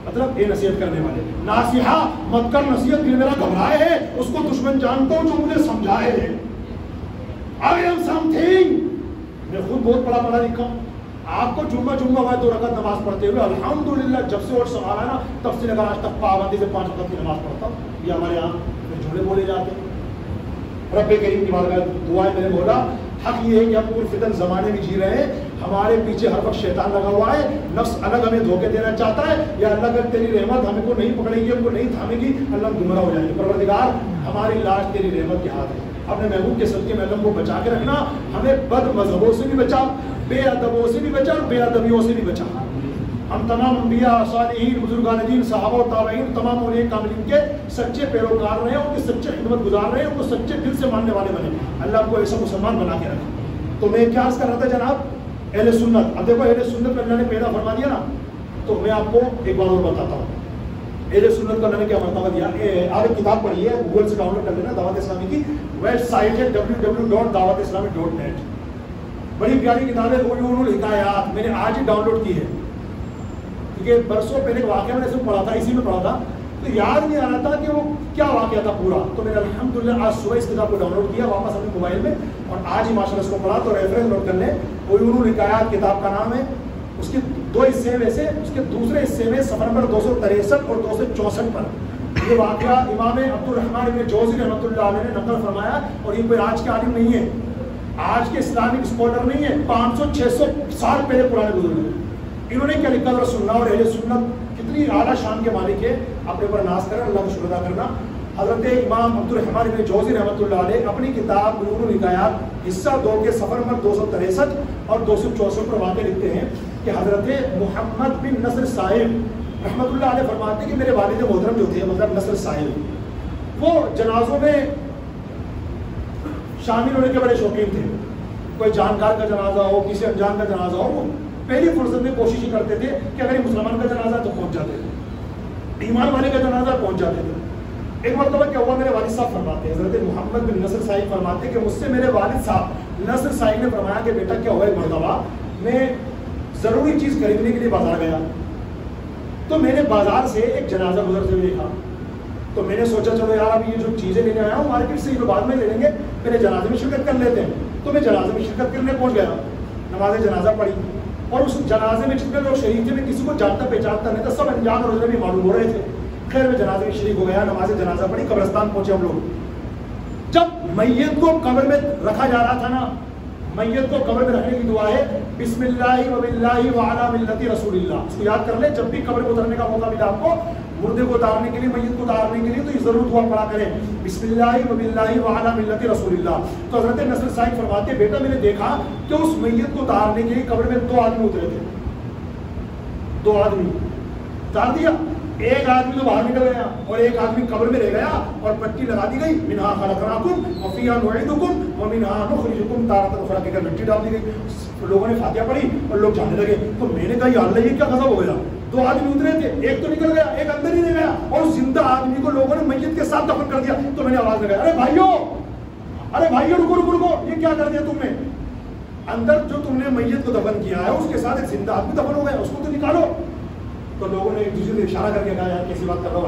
Speaker 1: مطلب یہ نصیحت کرنے والے، ناصحہ مت کر نصیحت، دل میرا گھبرائے ہے، اس کو دشمن جانتا ہوں جو مجھے سمجھائے ہے۔ I am something، میں خود بہت پڑھا لکھا ہوں، آپ کو جمعہ ہوا 2 رکعت نماز پڑھتے ہوئے الحمدللہ جب سے اور سنبھالا نا تب سے لگا آج تک پابندی سے 5 وقت کی نماز پڑھتا ہوں۔ یہ ہمارے یہاں جھوڑے بولے جاتے ہیں۔ رب کریم کی بارگاہ دعا ہے میرے مولا، حق یہ ہے کہ ہم پرفتن زمانے میں جی رہے ہیں، ہمارے پیچھے ہر وقت شیطان لگا ہوا ہے، نفس الگ ہمیں دھوکے دینا چاہتا ہے، یا اللہ اگر تیری رحمت ہمیں کو نہیں پکڑے گی، ہم کو نہیں تھامے گی، اللہ ہم گمراہ ہو جائیں گے۔ پروردگار ہماری لاش تیری رحمت کے ہاتھ ہے، اپنے محبوب کے صدقے میں اللہ کو بچا کے رکھنا، ہمیں بد مذہبوں سے بھی بچا، بے ادبوں سے بھی بچا، اور بے ادبیوں سے بھی بچا۔ ہم تمام انبیاء، صالحین، بزرگان دین، صحابہ و تابعین، تمام اولیاء کاملین کے سچے پیروکار رہے، ان کے سچے خدمت گزار رہے، ان کو سچے دل سے ماننے والے بنے، اللہ کو ایسا مسلمان بنا کے رکھے۔ تو میں کیا عرض کر رہا تھا جناب، اہل سنت، اب دیکھو اہل سنت میں اللہ نے پیدا فرما دیا نا، تو میں آپ کو ایک بات اور بتاتا ہوں، اہل سنت کا اللہ نے کیا مرتبہ دیا۔ آپ ایک کتاب پڑھی ہے، گوگل سے ڈاؤن لوڈ کر لینا، دعوت اسلامی کی ویب سائٹ ہے www.dawatislami.net، بڑی پیاری کتاب ہے، علوم الحکایات، میں نے آج ہی ڈاؤن لوڈ کی ہے، کیونکہ برسوں پہلے ایک واقعہ میں نے اسے پڑھا تھا، اسی میں پڑھا تھا، تو یاد نہیں آ رہا تھا کہ وہ کیا واقعہ تھا پورا، تو میں نے الحمدللہ آج صبح اس کتاب کو ڈاؤن لوڈ کیا واپس اپنے موبائل میں، اور آج ہی ماشاءاللہ اس کو پڑھا، تو ریفرنس نوٹ کر لیں، علوم الحکایات کتاب کا نام ہے، اس کے 2 حصے ہیں ویسے، اس کے دوسرے حصے میں صفحہ نمبر 263 اور 264 پر یہ واقعہ امام عبد الرحمن ابن جوزی رحمۃ اللہ علیہ نے نقل فرمایا، اور یہ کوئی آج کے عالم نہیں ہے، آج کے اسلامک اسکالر نہیں ہے، 500-600 سال پہلے پرانے بزرگ ہیں، انہوں نے کیا لکھا ذرا سننا، اور اہل سنت کتنی اعلیٰ شان کے مالک ہے، اپنے اوپر ناز کرنا، اللہ کا شکر ادا کرنا۔ حضرت امام عبد الرحمن بن جوزی رحمۃ اللہ علیہ اپنی کتاب نور الحکایات حصہ 2 کے صفحہ نمبر 263 اور 264 پر واقع لکھتے ہیں کہ حضرت محمد بن نصر صاحب رحمۃ اللہ علیہ فرماتے ہیں کہ میرے والد محترم جو تھے، مطلب نصر صاحب، وہ جنازوں میں شامل ہونے کے بڑے شوقین تھے۔ کوئی جانکار کا جنازہ ہو، کسی انجان کا جنازہ ہو، وہ پہلی فرصت میں کوشش ہی کرتے تھے کہ اگر مسلمان کا جنازہ تو پہنچ جاتے تھے، ایمان والے کا جنازہ پہنچ جاتے تھے۔ ایک مرتبہ کیا ہوا، میرے والد صاحب فرماتے ہیں، حضرت محمد بن نصر صاحب فرماتے ہیں کہ مجھ سے میرے والد صاحب نصر صاحب نے فرمایا کہ بیٹا کیا ہوا، ایک مرتبہ میں ضروری چیز خریدنے کے لیے بازار گیا، تو میں نے بازار سے ایک جنازہ گزرتے ہوئے دیکھا، تو میں نے سوچا چلو یار اب یہ جو چیزیں لینے آیا ہوں مارکیٹ سے، یہ بعد میں لے لیں گے، پہلے جنازے میں شرکت کر لیتے ہیں۔ تو میں جنازے میں شرکت کرنے پہنچ گیا، نماز جنازہ پڑھی، اور اس جنازے میں جتنے لوگ شریک تھے میں کسی کو جانتا پہچانتا نہیں تھا، سب انجان اور اجنبی معلوم ہو رہے تھے۔ خیر میں جنازے میں شریک ہو گیا، نماز جنازہ پڑھی، قبرستان پہنچے ہم لوگ۔ جب میت کو قبر میں رکھا جا رہا تھا نا، میت کو قبر میں رکھنے کی دعا ہے بسم اللہ و باللہ وعلی ملت رسول اللہ، اس کو یاد کر لیں، جب بھی قبر کو اترنے کا موقع ملا آپ کو، مردے کو اتارنے کے لیے، میت کو اتارنے کے لیے، تو یہ ضرور دعا پڑھا کریں بسم اللہ و باللہ وعلی ملت رسول اللہ۔ تو حضرت نصر صاحب فرماتے ہیں بیٹا میں نے دیکھا کہ اس میت کو اتارنے کے لیے قبر میں 2 آدمی اترے تھے، 2 آدمی اتار دیا، ایک آدمی تو باہر نکل گیا اور ایک آدمی قبر میں رہ گیا، اور پٹی لگا دی گئی، منہا خلقناکم وفیہا نعیدکم ومنہا نخرجکم تارۃ اخری، کے مٹی ڈال دی گئی۔ لوگوں نے فاتحہ پڑھی اور لوگ جانے لگے، تو میں نے کہا یا اللہ یہ کیا غضب ہو گیا، 2 آدمی اترے تھے، ایک تو نکل گیا، ایک اندر ہی رہ گیا، اور زندہ آدمی کو لوگوں نے میت کے ساتھ دفن کر دیا۔ تو میں نے آواز لگائی، ارے بھائیو، ارے بھائیو، رکو رکو رکو، یہ کیا کر دیا تم نے؟ اندر جو تم نے میت کو دفن کیا ہے اس کے ساتھ ایک زندہ آدمی دفن ہو گیا، اس کو تو نکالو۔ تو لوگوں نے ایک دوسرے کو اشارہ کر کے کہا یار کیسی بات کر رہا ہو،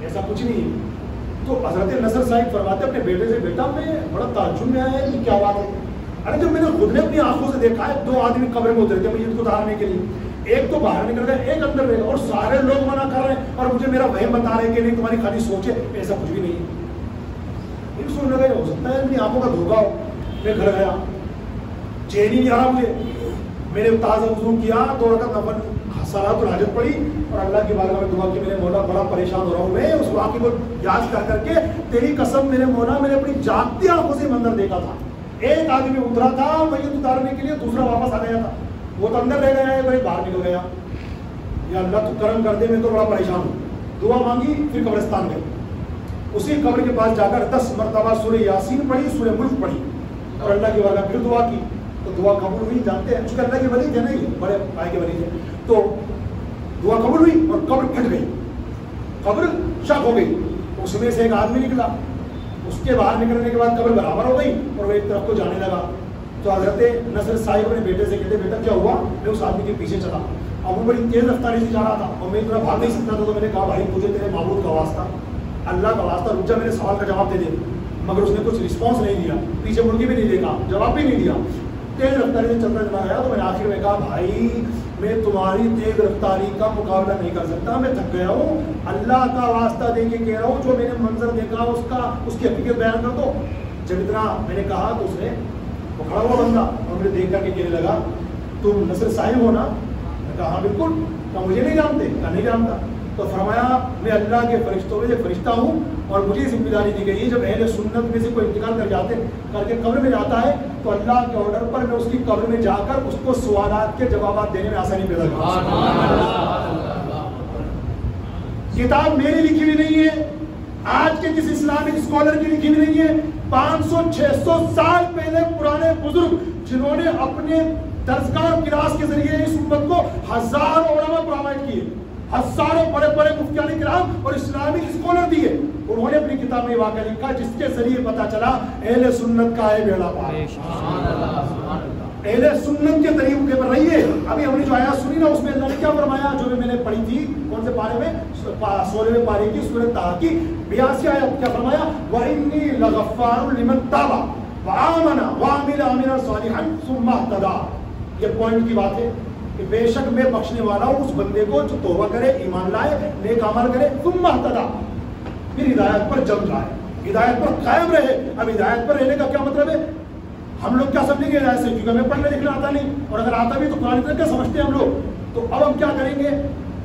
Speaker 1: ایسا کچھ نہیں ہے۔ تو حضرت نصر صاحب فرماتے اپنے بیٹے سے، بیٹا میں بڑا تعجب میں آیا کہ کیا بات ہے؟ ارے جب میں نے خود نے اپنی آنکھوں سے دیکھا ہے 2 آدمی قبر میں اترے تھے میت کو اتارنے کے لیے، ایک تو باہر نکل گیا، ایک اندر رہ گیا، اور سارے لوگ منع کر رہے ہیں اور مجھے میرا وہم بتا رہے ہیں کہ نہیں تمہاری خالی سوچ ہے، ایسا کچھ بھی نہیں ہے۔ ایک سن لگا ہو سکتا ہے اپنی آنکھوں کا دھوکا ہو۔ میں گھر گیا، چین ہی نہیں آ رہا مجھے، میں نے تازہ وضو کیا، 2 رکعت نفل صلاۃ الحاجت پڑھی اور اللہ کی بارگاہ میں دعا کی، میرے مولا بڑا پریشان ہو رہا ہوں، میں اس واقعے کو یاد کر کے تیری قسم میرے مولا، میں نے اپنی جاگتی آنکھوں سے منظر دیکھا تھا، ایک آدمی اترا تھا میت اتارنے کے لیے، دوسرا واپس آ گیا تھا، وہ تو اندر رہ گیا ہے، بھائی باہر نکل گیا۔ یا اللہ تو کرم کر دے، میں تو بڑا پریشان ہوں۔ دعا مانگی، پھر قبرستان گئے، اسی قبر کے پاس جا کر 10 مرتبہ سورہ یاسین پڑھی، سورہ ملک پڑھی، اور اللہ کی بارگاہ پھر دعا کی، تو دعا قبول ہوئی۔ جانتے ہیں چونکہ اللہ کے ولی تھے نہیں، بڑے بھائی کے ولی تھے، تو دعا قبول ہوئی اور قبر پھٹ گئی، قبر شک ہو گئی، اس میں سے ایک آدمی نکلا، اس کے باہر نکلنے کے بعد قبر برابر ہو گئی اور وہ ایک طرف کو جانے لگا۔ تو حضرت نصر صاحب اپنے بیٹے سے کہتے بیٹا کیا ہوا؟ میں اس آدمی کے پیچھے چلا، اب وہ بڑی تیز رفتاری سے جا رہا تھا اور میں اتنا بھاگ نہیں سکتا تھا، تو میں نے کہا بھائی تجھے تیرے معبود کا واسطہ، اللہ کا واسطہ، رک جا، میرے سوال کا جواب دے دے۔ مگر اس نے کچھ رسپانس نہیں دیا، پیچھے مڑ کے بھی نہیں دیکھا، جواب بھی نہیں دیا، تیز رفتاری سے چلتا چلا گیا۔ تو میں نے آخر میں کہا بھائی میں تمہاری تیز رفتاری کا مقابلہ نہیں کر سکتا، میں تھک گیا ہوں، اللہ کا واسطہ دے کے کہہ رہا ہوں، جو میں نے منظر دیکھا اس کی حقیقت بیان کر دو۔ جب اتنا میں نے کہا تو اس نے، وہ کھڑا ہوا بندہ اور مجھے دیکھ کر کے کہنے لگا تم نصر صاحب ہو نا؟ میں کہا ہاں بالکل۔ کہا مجھے نہیں جانتے؟ کہا نہیں جانتا۔ تو فرمایا میں اللہ کے فرشتوں میں سے فرشتہ ہوں اور مجھے ذمہ داری دی گئی ہے جب اہل سنت میں سے کوئی انتقال کر کے قبر میں جاتا ہے تو اللہ کے آرڈر پر میں اس کی قبر میں جا کر اس کو سوالات کے جوابات دینے میں آسانی پیدا کرتا ہوں۔ کتاب میری لکھی ہوئی نہیں ہے، آج کے کسی اسلامک اسکالر کی لکھی ہوئی نہیں ہے، 500-600 سال پہلے پرانے بزرگ جنہوں نے اپنے درسگاہ کلاس کے ذریعے اس امت کو ہزاروں علماء پرووائڈ کیے، ہزاروں بڑے بڑے مفتیان کرام اور اسلامک اسکالر دیے، انہوں نے اپنی کتاب میں واقعہ لکھا جس کے ذریعے پتا چلا اہل سنت کا ہے بیڑا پار۔ اہل سنت کے طریقے پر رہیے۔ ابھی ہم نے جو آیات سنی نا اس میں اللہ نے کیا فرمایا، جو میں نے پڑھی تھی کون سے پارے میں، 16ویں پارے کی سورۃ طٰہٰ کی 82 آیت، کیا فرمایا، وَإِنِّي لَغَفَّارٌ لِمَن تَابَ وَآمَنَ وَعَمِلَ عَمَلًا صَالِحًا ثُمَّ اهْتَدَىٰ۔ یہ پوائنٹ کی بات ہے کہ بے شک میں بخشنے والا ہوں اس بندے کو جو توبہ کرے، ایمان لائے، نیک عمل کرے، ثم اهْتَدَىٰ، پھر ہدایت پر جم جائے، ہدایت پر قائم رہے۔ اب ہدایت پر رہنے کا کیا مطلب ہے؟ ہم لوگ کیا سمجھیں گے ہدایت سے؟ کیونکہ ہمیں پڑھنے لکھنا آتا نہیں، اور اگر آتا بھی تو قرآن اتنا کیا سمجھتے ہیں ہم لوگ؟ تو اب ہم کیا کریں گے؟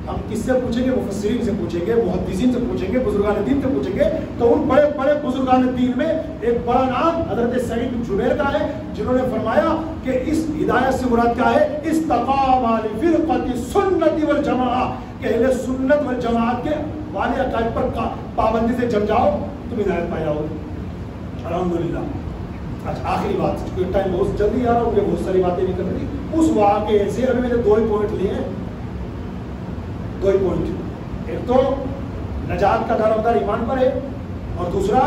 Speaker 1: ہم کس سے پوچھیں گے؟ مفسرین سے پوچھیں گے، محدثین سے پوچھیں گے، بزرگان دین سے پوچھیں گے. تو ان بڑے بڑے بزرگان دین میں ایک بڑا نام حضرت سعید بن جبیر کا ہے، جنہوں نے فرمایا کہ اس ہدایت سے مراد کیا ہے؟ استقام لفرقۃ السنۃ والجماعہ، کہ اہل سنت والجماعت کے والے عقائد پر پابندی سے جم جاؤ تم ہدایت پا جاؤ. الحمدللہ. اچھا آخری بات، کیونکہ ٹائم بہت جلدی آ رہا ہوں، مجھے بہت ساری باتیں نہیں کر رہی. اس واقعے سے ابھی میں نے 2 ہی پوائنٹ لیے ہیں، 2 ہی پوائنٹ. ایک تو نجات کا دار و مدار ایمان پر ہے، اور دوسرا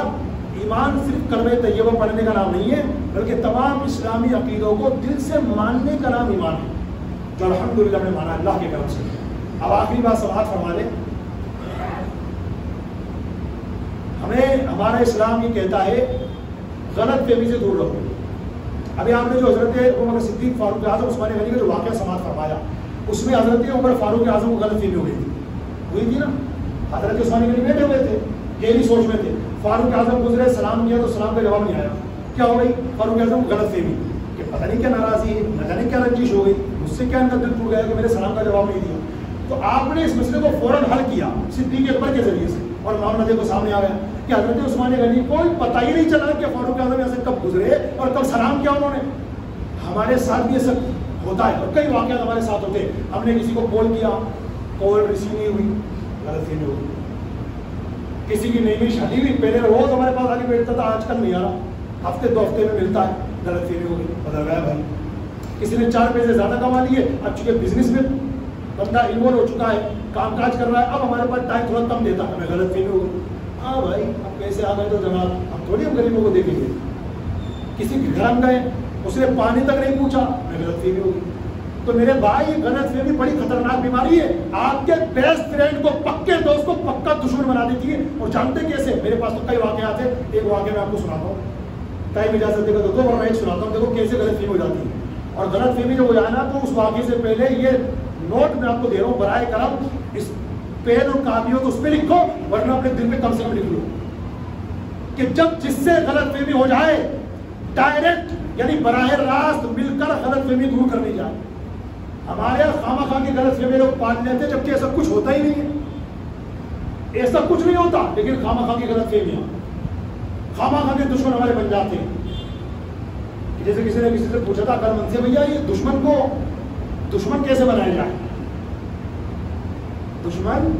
Speaker 1: ایمان صرف کلمہ طیبہ پڑھنے کا نام نہیں ہے، بلکہ تمام اسلامی عقیدوں کو دل سے ماننے کا نام ایمان ہے، جو الحمدللہ ہم نے مانا اللہ کے کرم سے. اب آخری بات سماعت فرما لیں. ہمیں ہمارا اسلام یہ کہتا ہے غلط فہمی سے دور رہو. ابھی آپ نے جو حضرت عمر صدیق، فاروق اعظم، عثمان غنی کا جو واقعہ سماعت فرمایا، اس میں حضرت عمر فاروق اعظم کو غلط فہمی ہوئی تھی نا. حضرت عثمان غنی بیٹھے ہوئے تھے، گہری سوچ میں تھے. فاروق اعظم گزرے، سلام کیا تو سلام کا جواب نہیں آیا. کیا ہو گئی؟ فاروق اعظم کو غلط فہمی کہ پتہ نہیں کیا ناراضی ہے، نہ جانے کیا رنجش ہو گئی، مجھ سے کیا ان کا دل ٹوٹ گیا کہ میرے سلام کا جواب نہیں دیا. تو آپ نے اس مسئلے کو فوراً حل کیا صدیق اکبر کے ذریعے سے، اور معاملہ کو سامنے آ گیا کہ حضرت عثمان غنی کو پتہ ہی نہیں چلا کہ فاروق اعظم ایسے کب گزرے اور کب سلام کیا انہوں نے. ہمارے ساتھ بھی یہ سب ہوتا ہے، اور کئی واقعات ہمارے ساتھ ہوتے ہیں. ہم نے کسی کو کال کیا، کال ریسیو نہیں ہوئی، غلط فہمی ہو گئی. کسی کی نئی شادی ہوئی، پہلے روز ہمارے پاس آگے بیٹھتا تھا، آج کل نہیں آ رہا، ہفتے 2 ہفتے میں ملتا ہے، غلط فہمی ہو گئی، بدل گیا بھائی. کسی نے 4 پیسے زیادہ کما لیے، اب چونکہ بزنس میں بندہ انوالو ہو چکا ہے، کام کاج کر رہا ہے، اب ہمارے پاس ٹائم تھوڑا کم دیتا ہے، ہمیں غلط فہمی ہو گئی. ہاں بھائی اب پیسے آ گئے تو جناب ہم تھوڑی ہم غریبوں کو دیکھیں گے. کسی کے گھر ہم گئے، اس نے پانی تک نہیں پوچھا، ہمیں غلط فہمی ہو گئی. تو میرے بھائی غلط فہمی بڑی خطرناک بیماری ہے، آپ کے بیسٹ فرینڈ کو، پکے دوست کو پکا دشمن بنا دیتی ہے. اور جانتے کیسے؟ میرے پاس تو کئی واقعات ہیں، ایک واقعہ میں آپ کو سناتا ہوں، ٹائم اجازت دے گا تو 2 ورنہ ایک سناتا ہوں. دیکھو کیسے غلط فہمی ہو جاتی ہے. اور غلط فہمی جب ہو جائے نا تو اس واقعے سے پہلے یہ نوٹ میں آپ کو دے رہا ہوں، برائے کرم اس پین اور کاپی ہو تو اس پہ لکھو، ورنہ اپنے دل میں کم سے کم لکھ لو کہ جب جس سے غلط فہمی ہو جائے ڈائریکٹ یعنی براہ راست مل کر غلط فہمی دور کرنی جائے. ہمارے یہاں خواہ خواہ کی غلط فہمی لوگ پال لیتے جبکہ ایسا کچھ ہوتا ہی نہیں ہے، ایسا کچھ نہیں ہوتا، لیکن خواہ خواہ کی غلط فہمیاں، خواہ خواہ کے دشمن ہمارے بن جاتے ہیں. جیسے کسی نے کسی سے پوچھا تھا کل من سے، بھیا یہ دشمن کو دشمن کیسے بنایا جائے، دشمن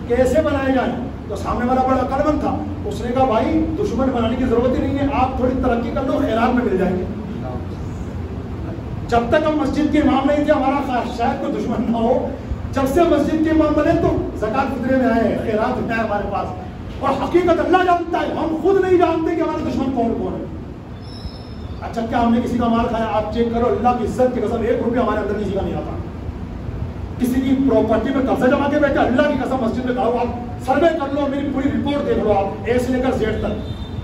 Speaker 1: کیسے بنائے جائیں؟ تو سامنے والا بڑا عقل مند تھا، اس نے کہا بھائی دشمن بنانے کی ضرورت ہی نہیں ہے، آپ تھوڑی ترقی کر لو، خیرات میں مل جائیں گے. جب تک ہم مسجد کے امام نہیں تھے ہمارا شاید کوئی دشمن نہ ہو، جب سے مسجد کے امام بنے تو زکات فطرے میں آئے، خیرات میں آئے ہمارے پاس. اور حقیقت اللہ جانتا ہے، ہم خود نہیں جانتے کہ ہمارا دشمن کون کون ہے. اچھا کیا ہم نے کسی کا مال کھایا؟ آپ چیک کرو، اللہ کی عزت کی قسم 1 روپیہ ہمارے اندر کسی کا نہیں آتا. کسی کی پراپرٹی میں قبضہ جما کے بیٹھے، اللہ کی قسم مسجد میں کہو آپ سروے کر لو، میری پوری رپورٹ دیکھ لو آپ اے سے لے کر زیڈ تک.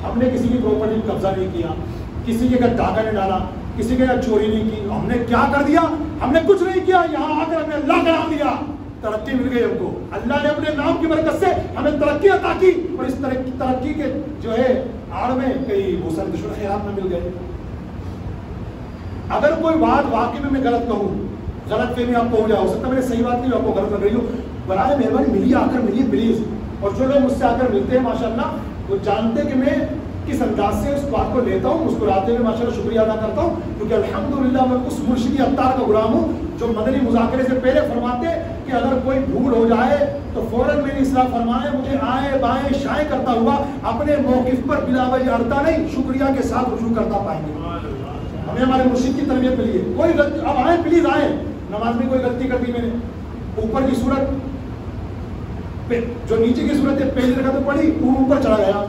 Speaker 1: ہم نے کسی کی پراپرٹی میں قبضہ نہیں کیا، کسی کے گھر ڈاکہ نہیں ڈالا، کسی کے گھر چوری نہیں کی. ہم نے کیا کر دیا؟ ہم نے کچھ نہیں کیا، یہاں آ کر ہم نے اللہ کا نام لیا، ترقی مل گئی ہم کو. اللہ نے اپنے نام کی برکت سے ہمیں ترقی عطا کی، اور اس ترقی کے جو ہے آڑ میں کئی بہت سارے دشمن خیرات میں مل گئے. اگر کوئی بات واقعی میں غلط کہوں، غلط فہمی آپ کو ہو جائے، ہو سکتا ہے میں نے صحیح بات نہیں آپ کو غلط لگ رہی ہوں، برائے مہربانی ملیے، آ کر ملیے پلیز. اور جو لوگ مجھ سے آ کر ملتے ہیں ماشاءاللہ وہ جانتے کہ میں کس انداز سے اس بات کو لیتا ہوں، مسکراتے ہوئے ماشاءاللہ شکریہ ادا کرتا ہوں، کیونکہ الحمدللہ میں اس مرشدی عطار کا غلام ہوں جو مدنی مذاکرے سے پہلے فرماتے کہ اگر کوئی بھول ہو جائے تو فوراً میری اصلاح فرمائے، مجھے آئیں بائیں شائیں کرتا ہوا اپنے موقف پر بلا وجہ اڑتا نہیں، شکریہ کے ساتھ رجوع کرتا پائیں گے. ہمیں ہمارے مرشد کی تربیت ملی ہے. کوئی غلطی اب آئیں پلیز آئیں، نماز میں کوئی غلطی کر دی میں نے، اوپر کی صورت جو نیچے کی صورت ہے پہلی رکعت پڑھی، اوپر چڑھا گیا،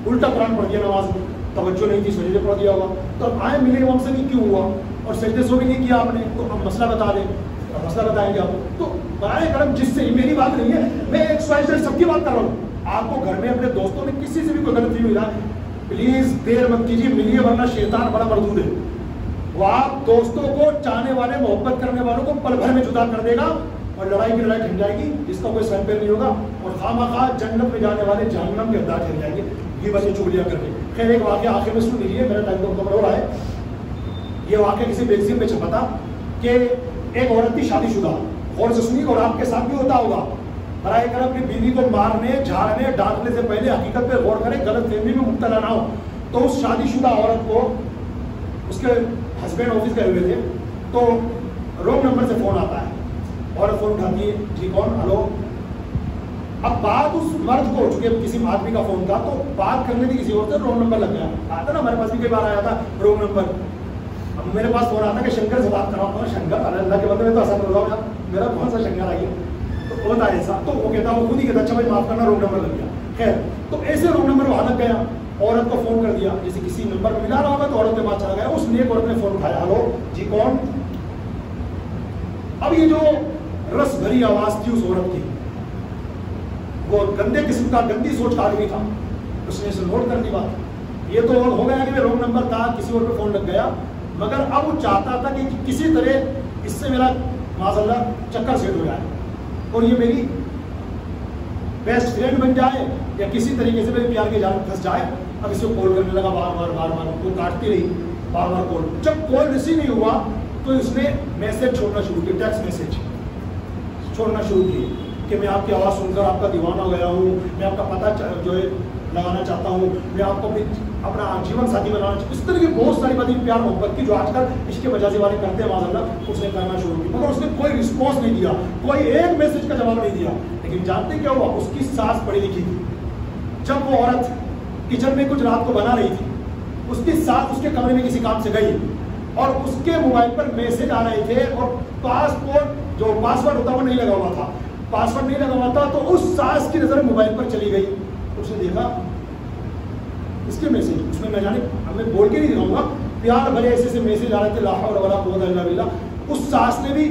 Speaker 1: الٹا قرآن پڑھ دیا نماز میں، توجہ نہیں تھی، سجدے پڑھ دیا ہوگا. تو اب آئیں ملے امام سے بھی کیوں ہوا، اور سجدے سو بھی نہیں کیا آپ نے، تو اب مسئلہ بتا دیں، اور مسئلہ بتائیں گے آپ. تو برائے کرم جس سے میری بات نہیں ہے، میں ایک سب کی بات کر رہا ہوں. آپ کو گھر میں اپنے دوستوں میں کسی سے بھی کوئی غلطی ملا پلیز دیر مت کیجیے، ملیے، ورنہ شیطان بڑا مردود ہے. وہ آپ دوستوں کو، چاہنے والے، محبت کرنے والوں کو پل بھر میں جدا کر دے گا، اور لڑائی کی لڑائی ٹھن جائے گی جس کا کوئی سر پیر نہیں ہوگا، اور خواہ مخواہ جنت میں جانے والے جہنم کے انداز ٹھن جائیں گے. یہ بچے چگلیاں کر کے خیر ایک واقعہ آخر میں سن لیجیے، میرا ٹائم تو مکمل ہو رہا ہے. یہ واقعہ کسی میگزین میں چھپا تھا کہ ایک عورت تھی شادی شدہ، غور سے سنیے اور آپ کے ساتھ بھی ہوتا ہوگا. برائے کرم اپنی بیوی کو مارنے جھاڑنے ڈانٹنے سے پہلے حقیقت پہ غور کریں، غلط فہمی میں مبتلا نہ ہو. تو اس شادی شدہ عورت کو اس کے ہسبینڈ آفس گئے ہوئے تھے تو رونگ نمبر سے فون آتا ہے. عورت فون اٹھاتی ہے، جی کون؟ ہلو. اب بات اس مرد کو، چونکہ کسی آدمی کا فون تھا تو بات کرنے کی کسی اور سے رونگ نمبر لگ گیا. آتا نا ہمارے پاس بھی کئی بار آیا تھا رونگ نمبر. اب میرے پاس فون آتا کہ شنکر سے بات کر رہا ہوں. شنکر اللہ کے بندے میں تو ایسا کر رہا ہوں، میرا کون سا شنکر آئی ہے تو ہوتا ہے ایسا. تو وہ کہتا وہ خود ہی کہتا اچھا بھائی معاف کرنا رونگ نمبر لگ گیا. خیر تو ایسے رونگ نمبر وہاں لگ گیا. عورت کو فون کر دیا، جیسے کسی نمبر ملا رہا ہوگا تو عورت کے پاس چلا گیا. اس نے عورت نے فون اٹھایا، ہلو جی کون؟ اب یہ جو رس بھری آواز تھی اس عورت کی، وہ گندے قسم کا گندی سوچ کا آدمی تھا. اس نے اسے نوٹ کر دی بات. یہ تو ہو گیا کہ رونگ نمبر تھا، کسی اور پہ فون لگ گیا، مگر اب وہ چاہتا تھا کہ کسی طرح اس سے میرا معاذ اللہ چکر سیٹ ہو جائے اور یہ میری بیسٹ فرینڈ بن جائے یا کسی طریقے سے میرے پیار کے جال میں پھنس جائے. اب اسے کال کرنے لگا بار بار وہ کاٹتی رہی بار کال. جب کال ریسیو نہیں ہوا تو اس نے میسج چھوڑنا شروع کیا، ٹیکسٹ میسج چھوڑنا شروع کیے کہ میں آپ کی آواز سن کر آپ کا دیوانہ ہو گیا ہوں، میں آپ کا پتہ جو ہے لگانا چاہتا ہوں، میں آپ کو اپنا جیون ساتھی بنانا چاہتا ہوں. اس طرح کی بہت ساری باتیں پیار محبت کی جو آج کل عشق مجازی والے کرتے ہیں معاذ اللہ، اس نے کرنا شروع کی. مگر اس نے کوئی رسپانس نہیں دیا، کوئی ایک میسج کا جواب نہیں دیا. لیکن جانتے کیا ہوا؟ اس کی ساس پڑھی لکھی تھی. جب وہ عورت کچن میں کچھ رات کو بنا رہی تھی، اس کی ساس اس کے کمرے میں کسی کام سے گئی اور اس کے موبائل پر میسج آ رہے تھے اور پاسپورٹ جو پاسورڈ ہوتا وہ نہیں لگا ہوا تھا. پاسورڈ نہیں لگا ہوا تھا تو اس ساس کی نظر موبائل پر چلی گئی. اس نے دیکھا اس کے میسج، اس میں میں جانے میں بول کے نہیں دکھاؤں گا، پیار بھرے ایسے سے میسج آ رہے تھے لا حول ولا قوت الا باللہ. اس ساس نے بھی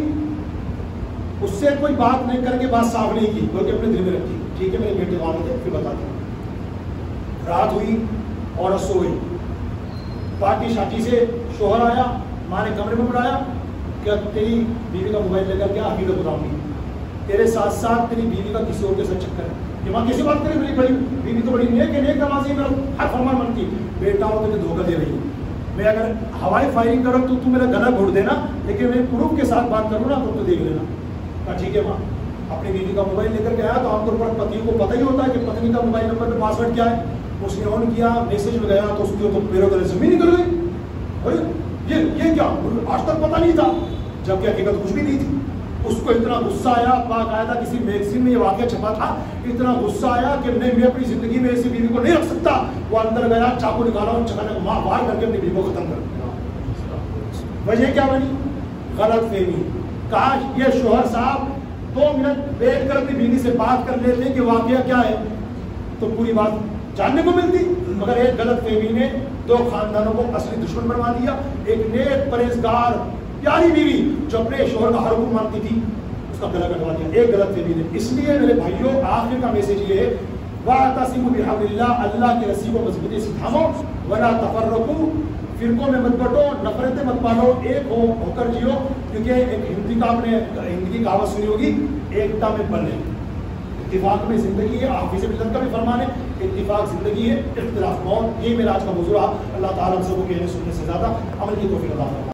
Speaker 1: اس سے کوئی بات نہیں کر کے بات صاف نہیں کی بلکہ اپنے دل میں رکھی. ٹھیک ہے میرے بیٹے والے تھے پھر بتاتے ہیں. رات ہوئی، عورت سو گئی. پارٹی شاٹی سے شوہر آیا، ماں نے کمرے میں بلایا کہ تیری بیوی کا موبائل لے کر کیا حقیقت بتاؤں گی، تیرے ساتھ ساتھ تیری بیوی کا کسی اور کے ساتھ چکر ہے. کہ ماں کیسی بات کرے، میری بڑی بیوی تو بڑی نیک نمازی ہے، ہر فرمان مانتی. بیٹا ہو تجھے دھوکہ دے رہی ہے. میں اگر ہوائی فائرنگ کروں تو میرا گلا گھوٹ دینا، لیکن میں پروف کے ساتھ بات کروں نا تو دیکھ لینا. کہا ٹھیک ہے ماں. اپنی بیوی کا موبائل لے کر کے آیا تو عام طور پر پتیوں کو پتہ ہی ہوتا ہے کہ پتنی کا موبائل نمبر پہ پاسورڈ کیا ہے. اس نے آن کیا، میسج میں گیا تو اس کی تو پیروں تلے زمین نکل گئی. یہ کیا آج تک پتہ نہیں تھا، جبکہ حقیقت کچھ بھی نہیں تھی. اس کو اتنا غصہ آیا، باقاعدہ کسی میگزین میں یہ واقعہ چھپا تھا، اتنا غصہ آیا کہ نہیں میں اپنی زندگی میں ایسی بیوی کو نہیں رکھ سکتا. وہ اندر گیا، چاقو نکالا اور چکانے کو ماں باہر کر کے اپنی بیوی کو ختم کر دیا. وجہ کیا بنی؟ غلط فہمی. کاش یہ شوہر صاحب 2 منٹ بیٹھ کر اپنی بیوی سے بات کر لیتے کہ واقعہ کیا ہے تو پوری بات جاننے کو ملتی. مگر ایک غلط فہمی نے 2 خاندانوں کو اصلی دشمن بنوا دیا. ایک نیک پرہیزگار پیاری بیوی جو اپنے شوہر کا ہر حکم مانتی تھی، اس کا گلا کٹوا دیا ایک غلط فہمی نے. اس لیے میرے بھائیوں آخر کا میسج یہ ہے، واعتصموا بحبل اللہ، اللہ کے رسی کو مضبوطی سے تھامو، ولا تفرقوا، فرقوں میں مت بٹو، نفرتیں مت پالو، ایک ہو کر جیو. کیونکہ ایک ہندی کی کہاوت سنی ہوگی، ایکتا میں بلے. اتفاق میں زندگی ہے، حافظ ملت کا بھی فرمان ہے، اتفاق زندگی ہے، اختلاف موت. یہ میرا آج کا موضوع. اللہ تعالیٰ ہم سب کو کہنے سننے سے زیادہ عمل کی توفیق عطا فرمائے.